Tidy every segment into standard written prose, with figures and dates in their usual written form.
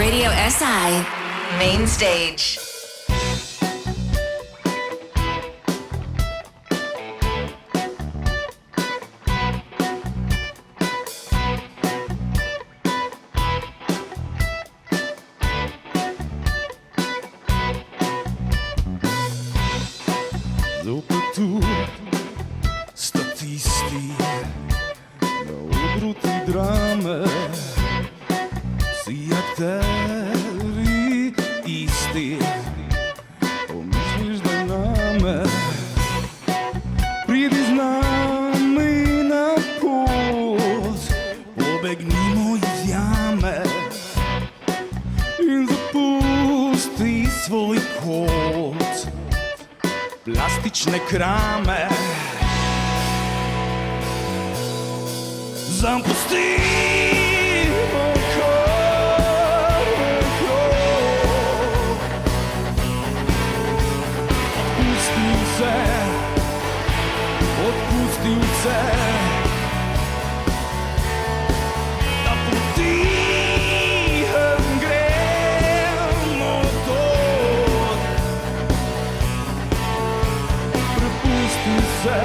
Radio SI Main Stage. Zopet tu statisti na odru te drame, vsi akteri isti, pomisliš da name, pridi z nami na pot, pobegnimo iz jame in zapusti svoj kot. Plastične krame zapustimo Karme krog. Odpustim se da potihem gremo dol. Prepusti se.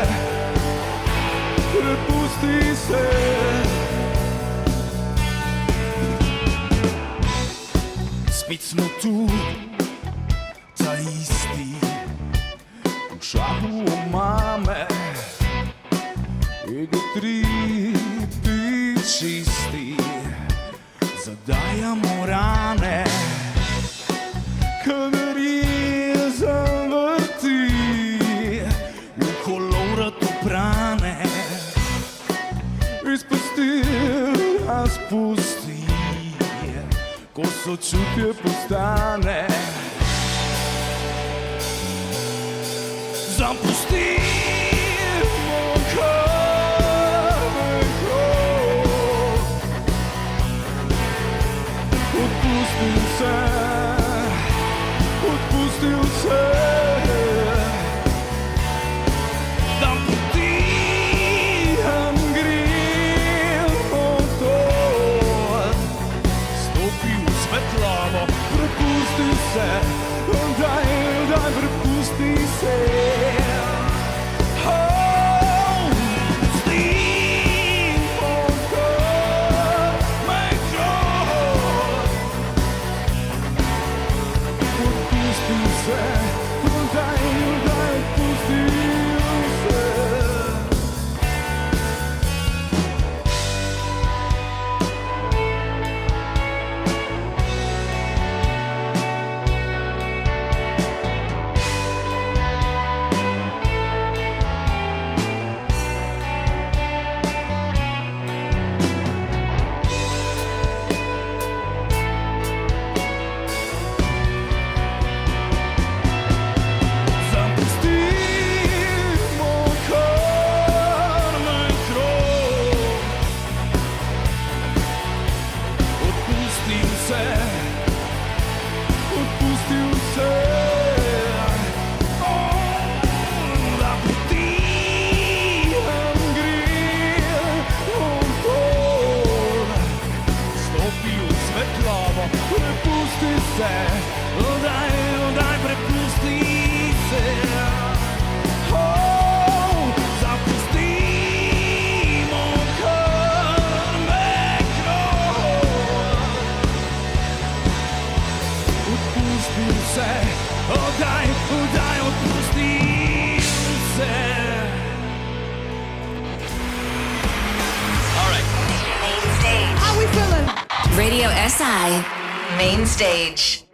Spet smo tu, ta isti, v šahu omame, ego tripi čisti, zadajamo rane, kadar je zavrti, v kolovratu prane, izpusti, razpusti, ko sočutje postane. Zapustimo Karme krog. Odpustil se, da potihem gremo dol. Stopi v svetlobo, prepusti se, daj, prepusti se. Radio SI Main Stage.